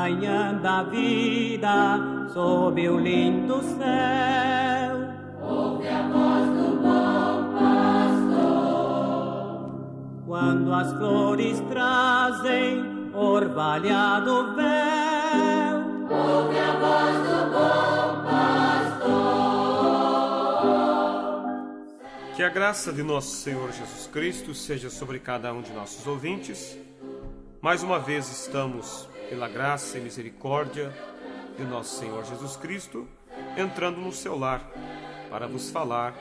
manhã da vida, sob o lindo céu. Ouve a voz do bom pastor. Quando as flores trazem orvalhado véu. Ouve a voz do bom pastor. Que a graça de nosso Senhor Jesus Cristo seja sobre cada um de nossos ouvintes. Mais uma vez estamos, pela graça e misericórdia de nosso Senhor Jesus Cristo, entrando no seu lar para vos falar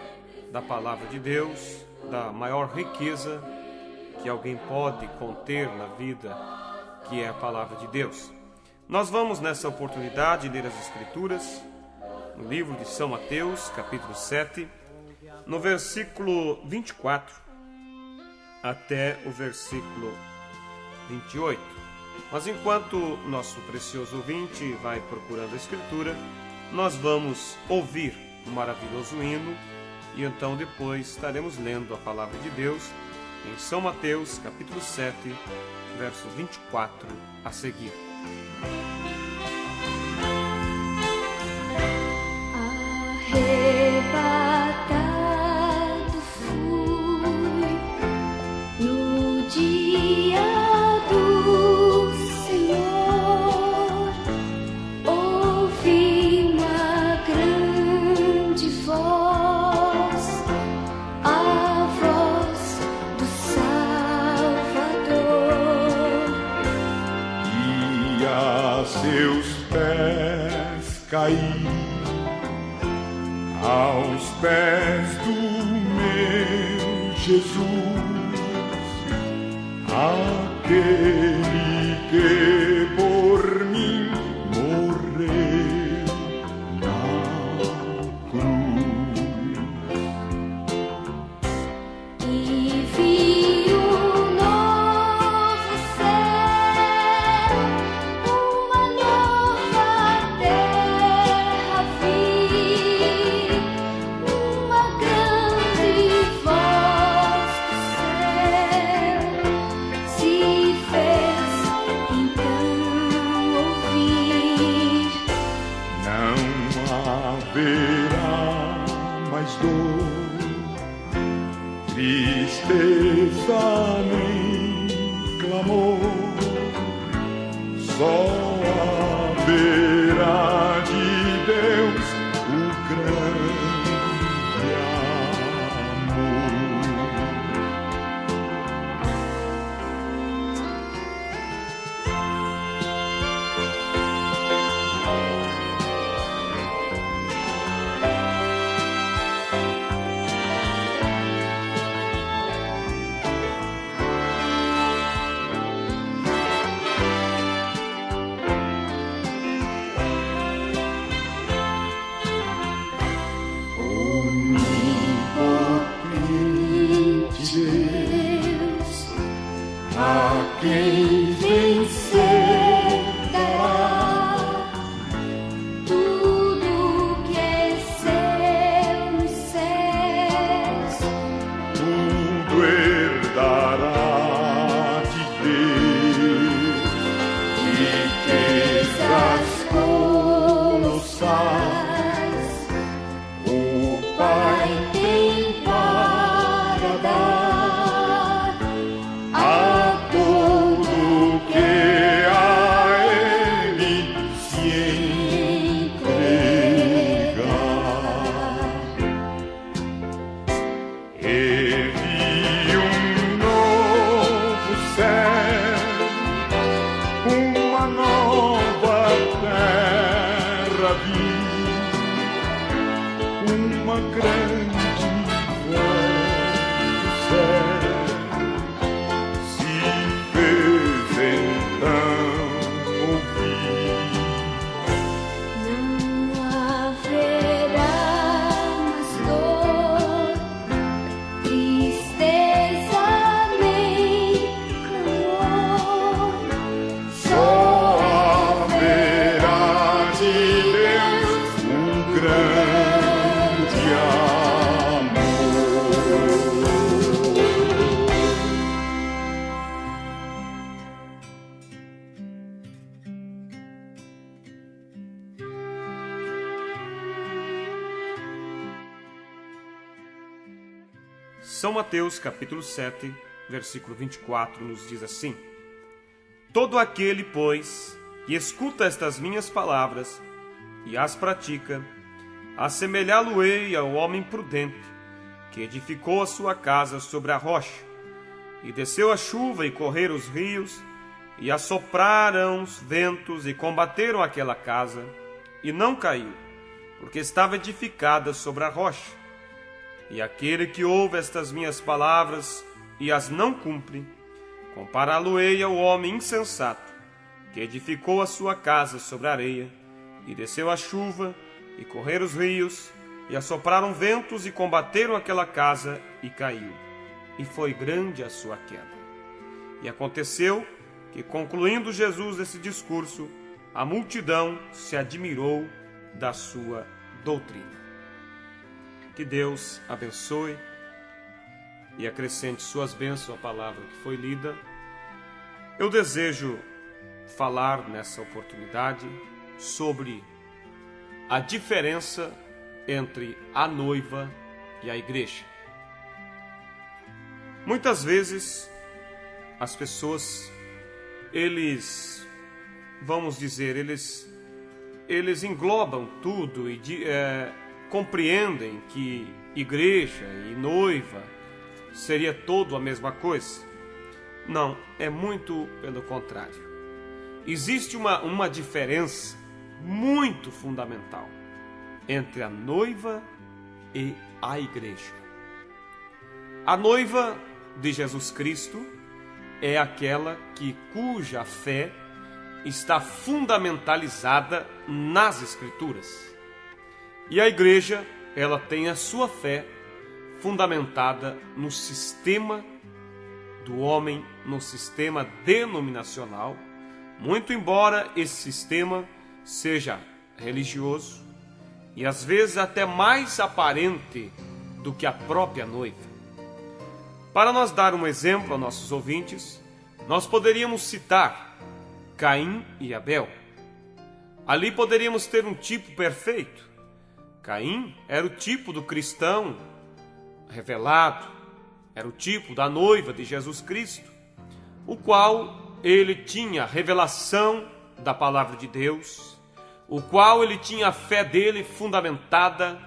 da palavra de Deus, da maior riqueza que alguém pode conter na vida, que é a palavra de Deus. Nós vamos nessa oportunidade ler as Escrituras no livro de São Mateus, capítulo 7, no versículo 24 até o versículo 28. Mas enquanto nosso precioso ouvinte vai procurando a Escritura, nós vamos ouvir um maravilhoso hino e então depois estaremos lendo a palavra de Deus em São Mateus, capítulo 7, verso 24 a seguir. Arrebatado fui no dia do Senhor, ouvi uma grande voz, a voz do Salvador, e a seus pés caí, aos pés do meu Jesus, aquele que por mim morreu na cruz. e vi um novo céu, uma nova terra vi, uma grande voz do céu se fez então ouvir. Não haverá mais dor, tristeza nem clamor, só haverá de Deus o grande amor. São Mateus, capítulo 7, versículo 24, nos diz assim: Todo aquele, pois, que escuta estas minhas palavras e as pratica, assemelhá-lo-ei ao homem prudente, que edificou a sua casa sobre a rocha, e desceu a chuva e correram os rios, e assopraram os ventos e combateram aquela casa, e não caiu, porque estava edificada sobre a rocha. E aquele que ouve estas minhas palavras e as não cumpre, compará-lo-ei ao homem insensato, que edificou a sua casa sobre a areia, e desceu a chuva, e correram os rios, e assopraram ventos e combateram aquela casa, e caiu. E foi grande a sua queda. E aconteceu que, concluindo Jesus esse discurso, a multidão se admirou da sua doutrina. Que Deus abençoe e acrescente suas bênçãos à palavra que foi lida. Eu desejo falar nessa oportunidade sobre a diferença entre a noiva e a igreja. Muitas vezes as pessoas, eles englobam tudo e compreendem que igreja e noiva seria todo a mesma coisa. Não, é muito pelo contrário. Existe uma diferença muito fundamental entre a noiva e a igreja. A noiva de Jesus Cristo é aquela cuja fé está fundamentalizada nas Escrituras. E a igreja, ela tem a sua fé fundamentada no sistema do homem, no sistema denominacional, muito embora esse sistema seja religioso e às vezes até mais aparente do que a própria noiva. Para nós dar um exemplo a nossos ouvintes, nós poderíamos citar Caim e Abel. Ali poderíamos ter um tipo perfeito. Caim era o tipo do cristão revelado, era o tipo da noiva de Jesus Cristo, o qual ele tinha revelação da palavra de Deus, o qual ele tinha a fé dele fundamentada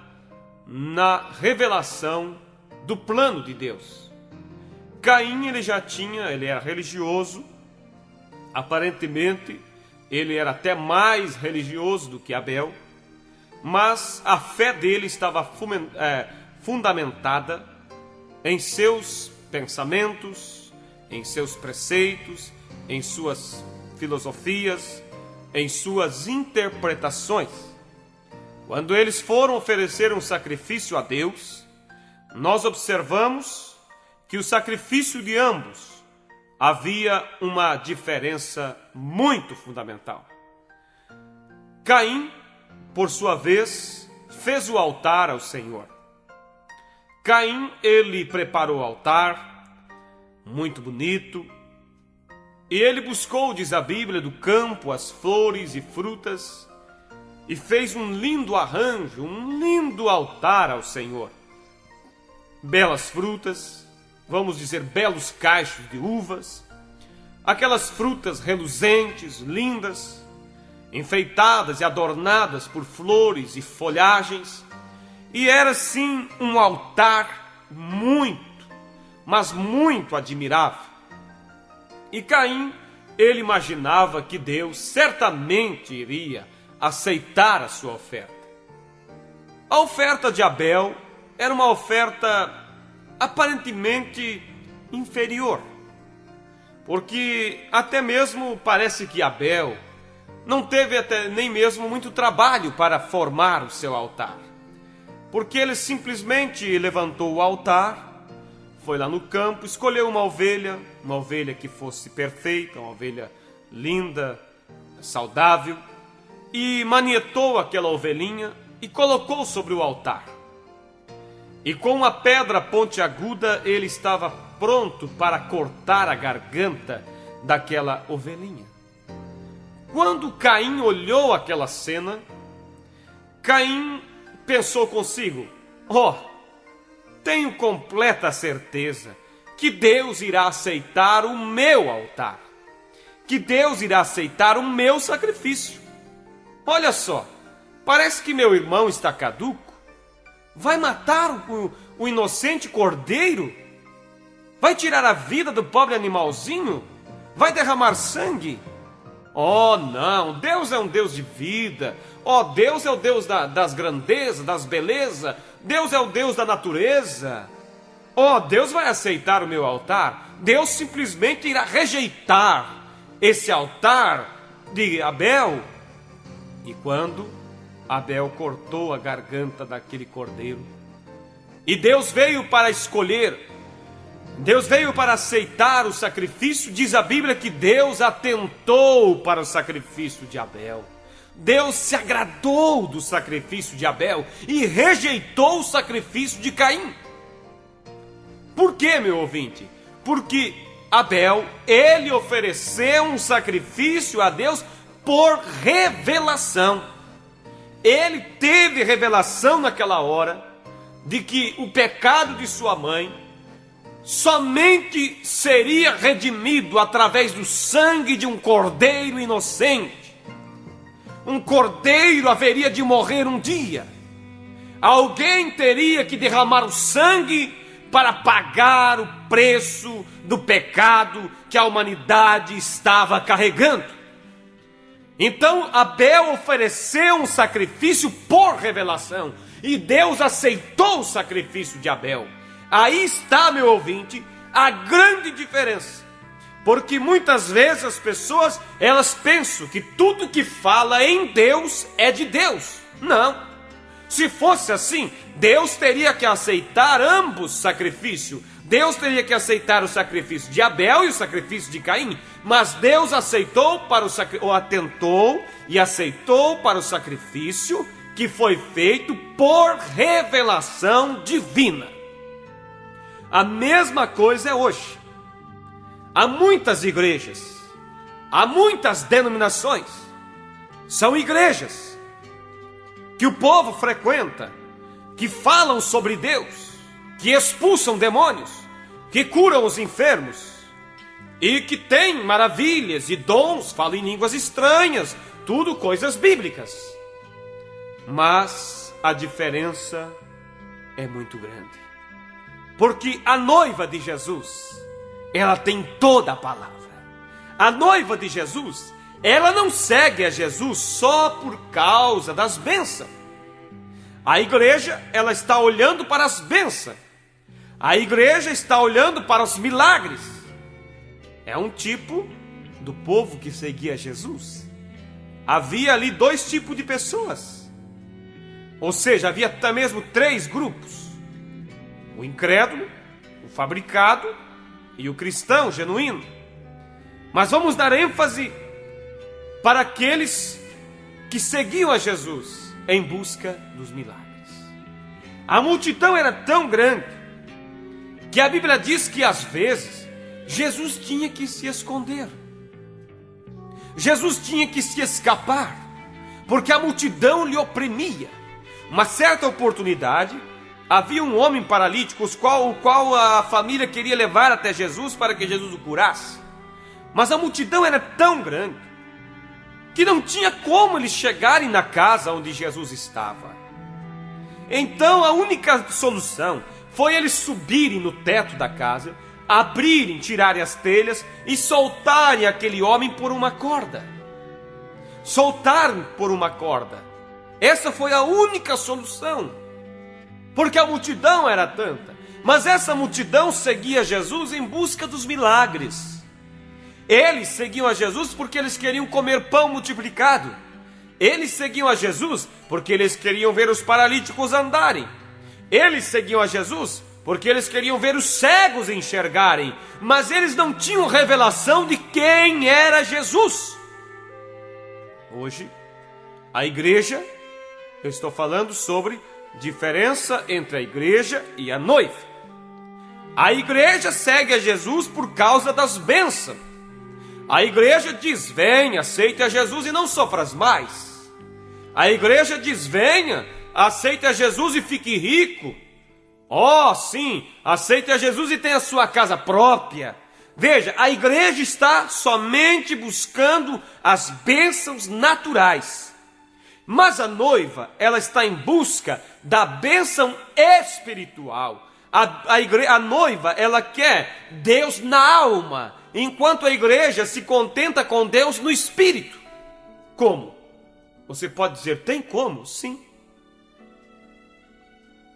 na revelação do plano de Deus. Caim ele era religioso, aparentemente ele era até mais religioso do que Abel, mas a fé dele estava fundamentada em seus pensamentos, em seus preceitos, em suas filosofias, em suas interpretações. Quando eles foram oferecer um sacrifício a Deus, nós observamos que o sacrifício de ambos havia uma diferença muito fundamental. Caim, por sua vez, fez o altar ao Senhor. Caim, ele preparou o altar, muito bonito, e ele buscou, diz a Bíblia, do campo as flores e frutas, e fez um lindo arranjo, um lindo altar ao Senhor. Belas frutas, vamos dizer, belos cachos de uvas, aquelas frutas reluzentes, lindas, enfeitadas e adornadas por flores e folhagens, e era sim um altar muito, mas muito admirável. E Caim, ele imaginava que Deus certamente iria aceitar a sua oferta. A oferta de Abel era uma oferta aparentemente inferior, porque até mesmo parece que Abel não teve até nem mesmo muito trabalho para formar o seu altar, porque ele simplesmente levantou o altar, foi lá no campo, escolheu uma ovelha que fosse perfeita, uma ovelha linda, saudável, e manietou aquela ovelhinha e colocou sobre o altar. E com uma pedra pontiaguda ele estava pronto para cortar a garganta daquela ovelhinha. Quando Caim olhou aquela cena, Caim pensou consigo: tenho completa certeza que Deus irá aceitar o meu altar, que Deus irá aceitar o meu sacrifício. Olha só, parece que meu irmão está caduco. Vai matar o inocente cordeiro? Vai tirar a vida do pobre animalzinho? Vai derramar sangue? Oh, não, Deus é um Deus de vida. Oh, Deus é o Deus das grandezas, das belezas. Deus é o Deus da natureza. Oh, Deus vai aceitar o meu altar? Deus simplesmente irá rejeitar esse altar de Abel? E quando Abel cortou a garganta daquele cordeiro, e Deus veio para escolher, Deus veio para aceitar o sacrifício, diz a Bíblia que Deus atentou para o sacrifício de Abel. Deus se agradou do sacrifício de Abel e rejeitou o sacrifício de Caim. Por quê, meu ouvinte? Porque Abel, ele ofereceu um sacrifício a Deus por revelação. Ele teve revelação naquela hora de que o pecado de sua mãe somente seria redimido através do sangue de um cordeiro inocente. Um cordeiro haveria de morrer um dia. Alguém teria que derramar o sangue para pagar o preço do pecado que a humanidade estava carregando. Então Abel ofereceu um sacrifício por revelação, e Deus aceitou o sacrifício de Abel. Aí está, meu ouvinte, a grande diferença. Porque muitas vezes as pessoas, elas pensam que tudo que fala em Deus é de Deus. Não. Se fosse assim, Deus teria que aceitar ambos sacrifícios. Deus teria que aceitar o sacrifício de Abel e o sacrifício de Caim. Mas Deus aceitou para ou atentou e aceitou para o sacrifício que foi feito por revelação divina. A mesma coisa é hoje. Há muitas igrejas, há muitas denominações. São igrejas que o povo frequenta, que falam sobre Deus, que expulsam demônios, que curam os enfermos, e que têm maravilhas e dons, falam em línguas estranhas, tudo coisas bíblicas. Mas a diferença é muito grande. Porque a noiva de Jesus, ela tem toda a palavra. A noiva de Jesus, ela não segue a Jesus só por causa das bênçãos. A igreja, ela está olhando para as bênçãos. A igreja está olhando para os milagres. É um tipo do povo que seguia Jesus. Havia ali dois tipos de pessoas. Ou seja, havia até mesmo 3 grupos: o incrédulo, o fabricado e o cristão genuíno. Mas vamos dar ênfase para aqueles que seguiam a Jesus em busca dos milagres. A multidão era tão grande que a Bíblia diz que às vezes Jesus tinha que se esconder. Jesus tinha que se escapar, porque a multidão lhe oprimia. Uma certa oportunidade, havia um homem paralítico, o qual a família queria levar até Jesus para que Jesus o curasse. Mas a multidão era tão grande que não tinha como eles chegarem na casa onde Jesus estava. Então a única solução foi eles subirem no teto da casa, abrirem, tirarem as telhas e soltarem aquele homem por uma corda. Soltaram por uma corda. Essa foi a única solução, porque a multidão era tanta. Mas essa multidão seguia Jesus em busca dos milagres. Eles seguiam a Jesus porque eles queriam comer pão multiplicado. Eles seguiam a Jesus porque eles queriam ver os paralíticos andarem. Eles seguiam a Jesus porque eles queriam ver os cegos enxergarem. Mas eles não tinham revelação de quem era Jesus. Hoje, a igreja, eu estou falando sobre diferença entre a igreja e a noiva. A igreja segue a Jesus por causa das bênçãos. A igreja diz: venha, aceite a Jesus e não sofras mais. A igreja diz: venha, aceite a Jesus e fique rico. Oh, sim, aceite a Jesus e tenha a sua casa própria. Veja, a igreja está somente buscando as bênçãos naturais. Mas a noiva, ela está em busca da bênção espiritual. A noiva, ela quer Deus na alma, enquanto a igreja se contenta com Deus no espírito. Como? Você pode dizer, tem como? Sim.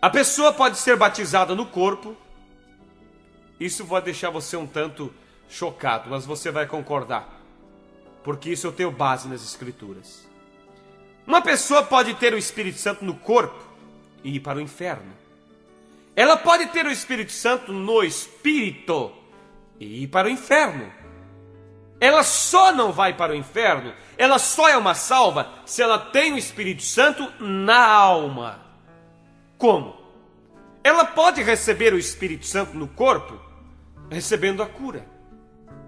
A pessoa pode ser batizada no corpo. Isso vai deixar você um tanto chocado, mas você vai concordar, porque isso eu tenho base nas Escrituras. Uma pessoa pode ter o Espírito Santo no corpo e ir para o inferno. Ela pode ter o Espírito Santo no espírito e ir para o inferno. Ela só não vai para o inferno, ela só é uma salva se ela tem o Espírito Santo na alma. Como? Ela pode receber o Espírito Santo no corpo recebendo a cura.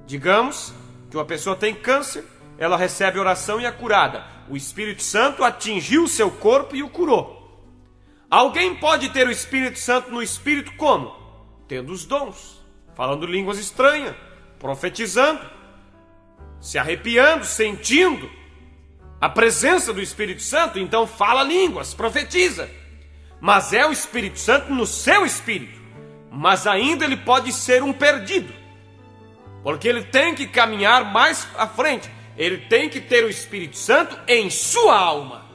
Digamos que uma pessoa tem câncer, ela recebe oração e é curada. O Espírito Santo atingiu o seu corpo e o curou. Alguém pode ter o Espírito Santo no espírito como? Tendo os dons, falando línguas estranhas, profetizando, se arrepiando, sentindo a presença do Espírito Santo, então fala línguas, profetiza. Mas é o Espírito Santo no seu espírito. Mas ainda ele pode ser um perdido, porque ele tem que caminhar mais à frente. Ele tem que ter o Espírito Santo em sua alma.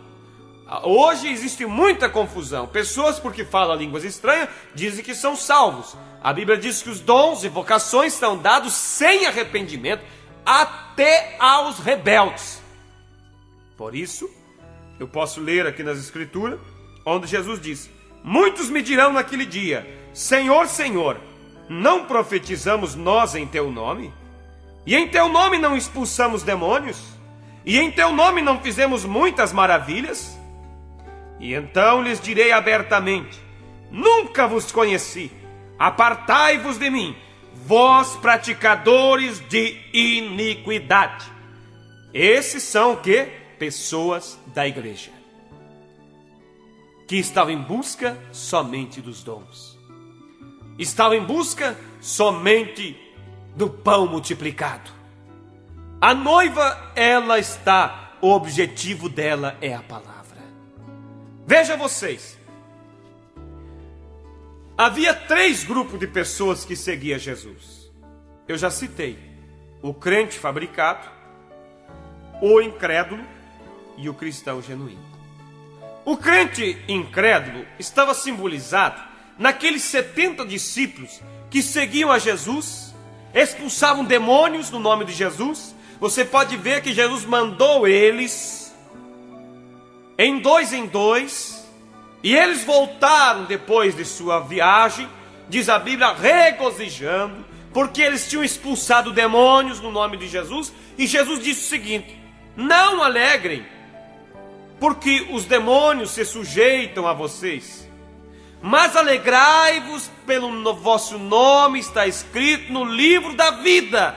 Hoje existe muita confusão. Pessoas, porque falam línguas estranhas, dizem que são salvos. A Bíblia diz que os dons e vocações são dados sem arrependimento até aos rebeldes. Por isso, eu posso ler aqui nas Escrituras, onde Jesus diz: muitos me dirão naquele dia: Senhor, Senhor, não profetizamos nós em teu nome? E em teu nome não expulsamos demônios? E em teu nome não fizemos muitas maravilhas? E então lhes direi abertamente: nunca vos conheci, apartai-vos de mim, vós praticadores de iniquidade. Esses são o quê? Pessoas da igreja, que estavam em busca somente dos dons, estavam em busca somente do pão multiplicado. A noiva, ela está, o objetivo dela é a palavra. Veja vocês, havia 3 grupos de pessoas que seguiam Jesus. Eu já citei: o crente fabricado, o incrédulo e o cristão genuíno. O crente incrédulo estava simbolizado naqueles 70 discípulos que seguiam a Jesus, expulsavam demônios no nome de Jesus. Você pode ver que Jesus mandou eles em dois, e eles voltaram depois de sua viagem, diz a Bíblia, regozijando, porque eles tinham expulsado demônios no nome de Jesus. E Jesus disse o seguinte: não alegrem, porque os demônios se sujeitam a vocês, mas alegrai-vos pelo vosso nome está escrito no livro da vida.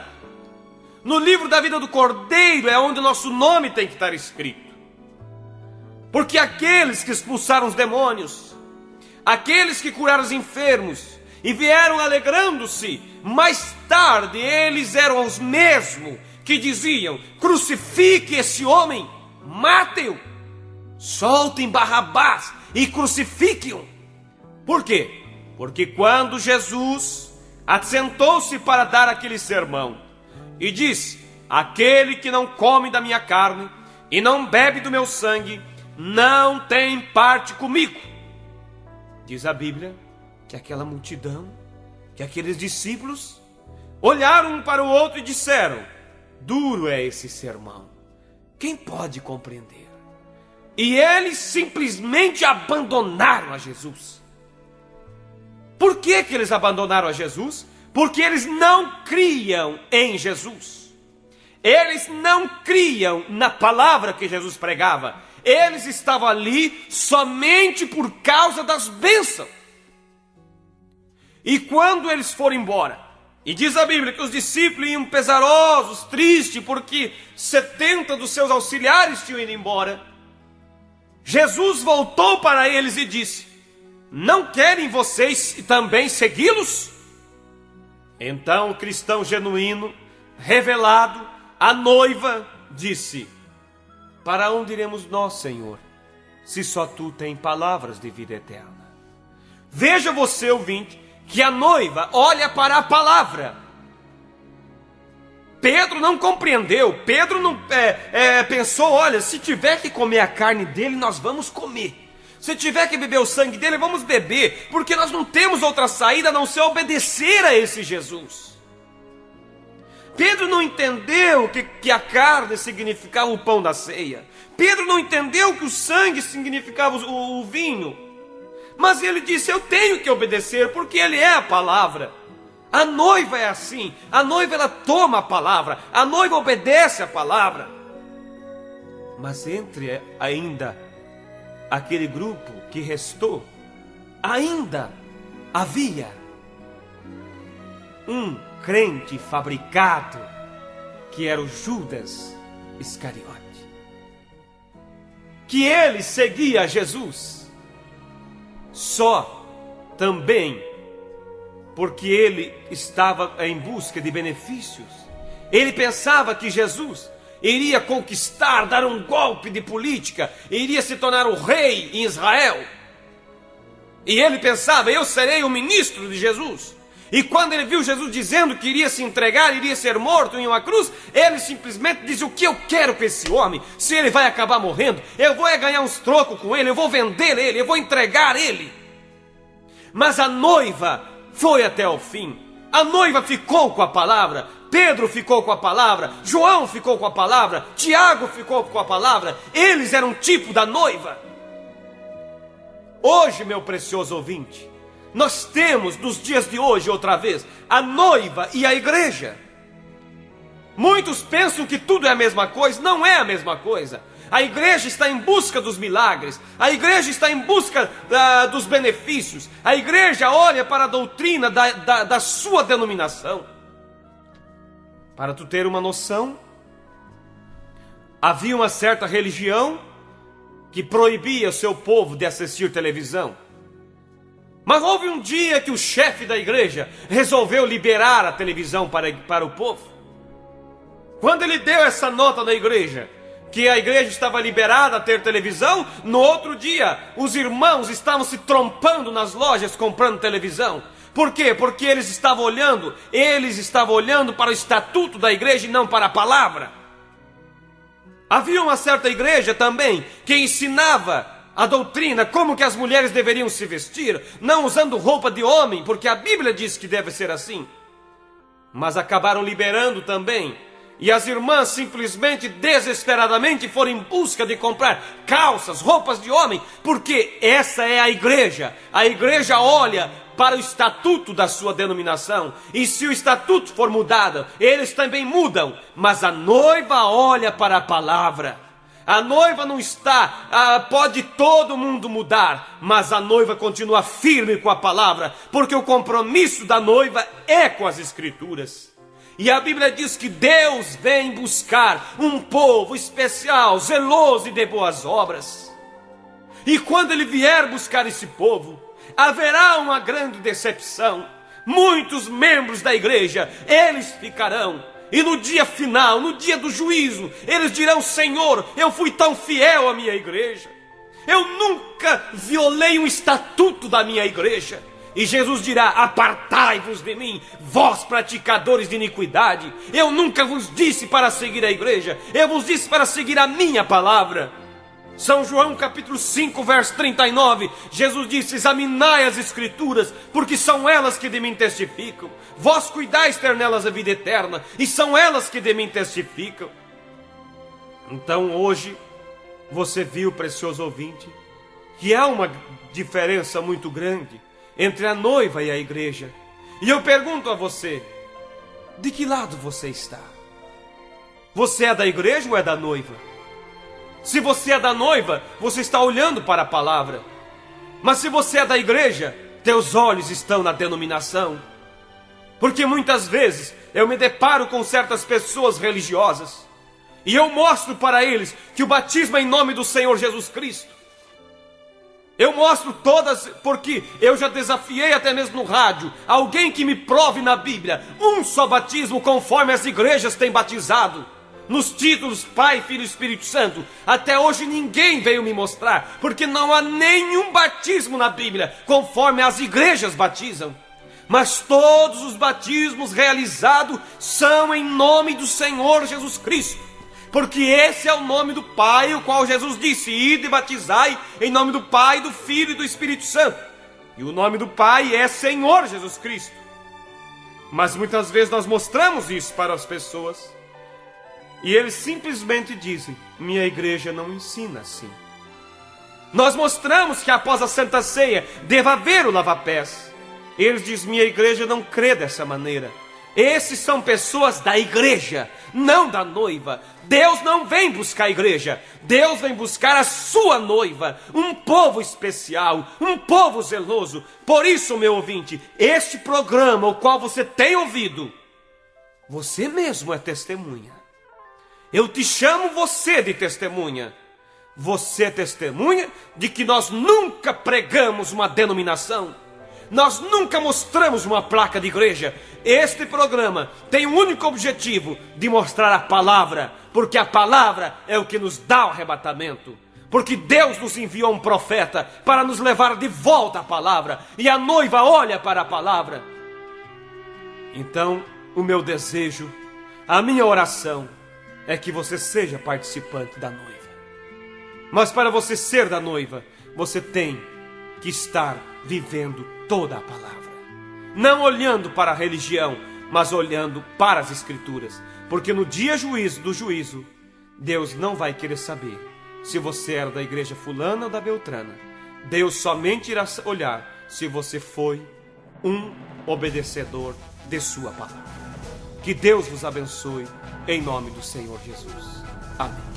No livro da vida do Cordeiro é onde o nosso nome tem que estar escrito. Porque aqueles que expulsaram os demônios, aqueles que curaram os enfermos e vieram alegrando-se, mais tarde eles eram os mesmos que diziam: crucifique esse homem, matem-o, soltem Barrabás e crucifiquem-o. Por quê? Porque quando Jesus assentou-se para dar aquele sermão e disse: aquele que não come da minha carne e não bebe do meu sangue não tem parte comigo. Diz a Bíblia que aquela multidão, que aqueles discípulos olharam um para o outro e disseram: duro é esse sermão, quem pode compreender? E eles simplesmente abandonaram a Jesus. Por que eles abandonaram a Jesus? Porque eles não criam em Jesus. Eles não criam na palavra que Jesus pregava. Eles estavam ali somente por causa das bênçãos. E quando eles foram embora, e diz a Bíblia que os discípulos iam pesarosos, tristes, porque 70 dos seus auxiliares tinham ido embora, Jesus voltou para eles e disse: Não querem vocês também segui-los? Então o cristão genuíno, revelado, a noiva, disse: para onde iremos nós, Senhor, se só tu tens palavras de vida eterna? Veja você, ouvinte, que a noiva olha para a palavra. Pedro não compreendeu. Pedro não pensou: olha, se tiver que comer a carne dele, nós vamos comer. Se tiver que beber o sangue dele, vamos beber, porque nós não temos outra saída a não ser obedecer a esse Jesus. Pedro não entendeu que a carne significava o pão da ceia. Pedro não entendeu que o sangue significava o vinho. Mas ele disse: eu tenho que obedecer, porque ele é a palavra. A noiva é assim. A noiva, ela toma a palavra. A noiva obedece a palavra. Mas entre ainda aquele grupo que restou, ainda havia um crente fabricado, que era o Judas Iscariote, que ele seguia Jesus só também porque ele estava em busca de benefícios. Ele pensava que Jesus iria conquistar, dar um golpe de política, iria se tornar o rei em Israel. E ele pensava: eu serei o ministro de Jesus. E quando ele viu Jesus dizendo que iria se entregar, iria ser morto em uma cruz, ele simplesmente disse: o que eu quero com esse homem? Se ele vai acabar morrendo, eu vou ganhar uns trocos com ele, eu vou vender ele, eu vou entregar ele. Mas a noiva foi até o fim. A noiva ficou com a palavra. Pedro ficou com a palavra, João ficou com a palavra, Tiago ficou com a palavra. Eles eram tipo da noiva. Hoje, meu precioso ouvinte, nós temos nos dias de hoje, outra vez, a noiva e a igreja. Muitos pensam que tudo é a mesma coisa. Não é a mesma coisa. A igreja está em busca dos milagres. A igreja está em busca dos benefícios. A igreja olha para a doutrina da sua denominação. Para tu ter uma noção, havia uma certa religião que proibia o seu povo de assistir televisão. Mas houve um dia que o chefe da igreja resolveu liberar a televisão para o povo. Quando ele deu essa nota na igreja, que a igreja estava liberada a ter televisão, no outro dia os irmãos estavam se trompando nas lojas comprando televisão. Por quê? Porque eles estavam olhando para o estatuto da igreja e não para a palavra. Havia uma certa igreja também que ensinava a doutrina como que as mulheres deveriam se vestir, não usando roupa de homem, porque a Bíblia diz que deve ser assim. Mas acabaram liberando também. E as irmãs simplesmente, desesperadamente, foram em busca de comprar calças, roupas de homem, porque essa é a igreja. A igreja olha para o estatuto da sua denominação, e se o estatuto for mudado, eles também mudam. Mas a noiva olha para a palavra. A noiva não está, pode todo mundo mudar, mas a noiva continua firme com a palavra, porque o compromisso da noiva é com as Escrituras. E a Bíblia diz que Deus vem buscar um povo especial, zeloso e de boas obras. E quando Ele vier buscar esse povo, haverá uma grande decepção. Muitos membros da igreja, eles ficarão. E no dia final, no dia do juízo, eles dirão: Senhor, eu fui tão fiel à minha igreja. Eu nunca violei um estatuto da minha igreja. E Jesus dirá: apartai-vos de mim, vós praticadores de iniquidade. Eu nunca vos disse para seguir a igreja, eu vos disse para seguir a minha palavra. São João capítulo 5, verso 39, Jesus disse: examinai as Escrituras, porque são elas que de mim testificam. Vós cuidais ter nelas a vida eterna, e são elas que de mim testificam. Então hoje, você viu, precioso ouvinte, que há uma diferença muito grande entre a noiva e a igreja. E eu pergunto a você: de que lado você está? Você é da igreja ou é da noiva? Se você é da noiva, você está olhando para a palavra. Mas se você é da igreja, teus olhos estão na denominação. Porque muitas vezes eu me deparo com certas pessoas religiosas e eu mostro para eles que o batismo é em nome do Senhor Jesus Cristo. Eu mostro todas, porque eu já desafiei até mesmo no rádio, alguém que me prove na Bíblia um só batismo conforme as igrejas têm batizado. Nos títulos Pai, Filho e Espírito Santo, até hoje ninguém veio me mostrar, porque não há nenhum batismo na Bíblia conforme as igrejas batizam. Mas todos os batismos realizados são em nome do Senhor Jesus Cristo, porque esse é o nome do Pai, o qual Jesus disse: ide e batizai em nome do Pai, do Filho e do Espírito Santo. E o nome do Pai é Senhor Jesus Cristo. Mas muitas vezes nós mostramos isso para as pessoas e eles simplesmente dizem: minha igreja não ensina assim. Nós mostramos que após a Santa Ceia deva haver o lava-pés. Eles dizem: minha igreja não crê dessa maneira. Esses são pessoas da igreja, não da noiva. Deus não vem buscar a igreja, Deus vem buscar a sua noiva, um povo especial, um povo zeloso. Por isso, meu ouvinte, este programa, o qual você tem ouvido, você mesmo é testemunha. Eu te chamo você de testemunha. Você é testemunha de que nós nunca pregamos uma denominação. Nós nunca mostramos uma placa de igreja. Este programa tem um único objetivo: de mostrar a palavra, porque a palavra é o que nos dá o arrebatamento. Porque Deus nos enviou um profeta para nos levar de volta à palavra, e a noiva olha para a palavra. Então, o meu desejo, a minha oração é que você seja participante da noiva. Mas para você ser da noiva, você tem que estar vivendo toda a palavra, não olhando para a religião, mas olhando para as Escrituras, porque no dia do juízo, Deus não vai querer saber se você era da igreja fulana ou da beltrana. Deus somente irá olhar se você foi um obedecedor de sua palavra. Que Deus vos abençoe, em nome do Senhor Jesus. Amém.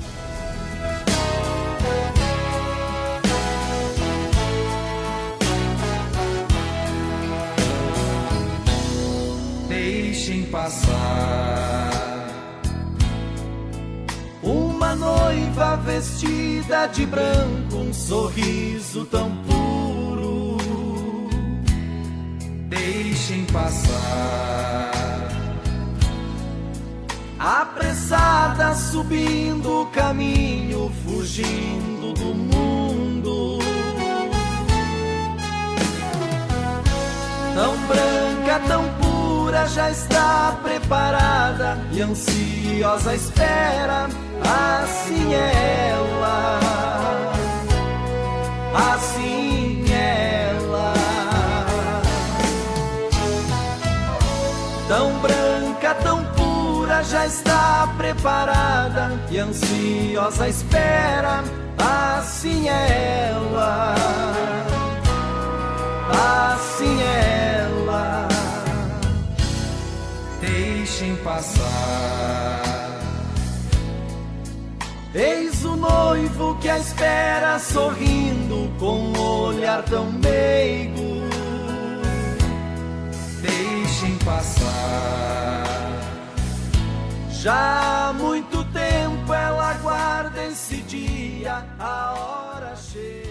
Deixem passar uma noiva vestida de branco, um sorriso tão puro. Deixem passar, apressada subindo o caminho, fugindo do mundo. Tão branca, tão pura, já está preparada e ansiosa espera. Assim é ela, assim é ela. Tão branca, tão pura, já está preparada e ansiosa espera. Assim é ela, assim é ela. Deixem passar. Eis o noivo que a espera, sorrindo com um olhar tão meigo. Deixem passar. Já há muito tempo ela aguarda esse dia, a hora chega.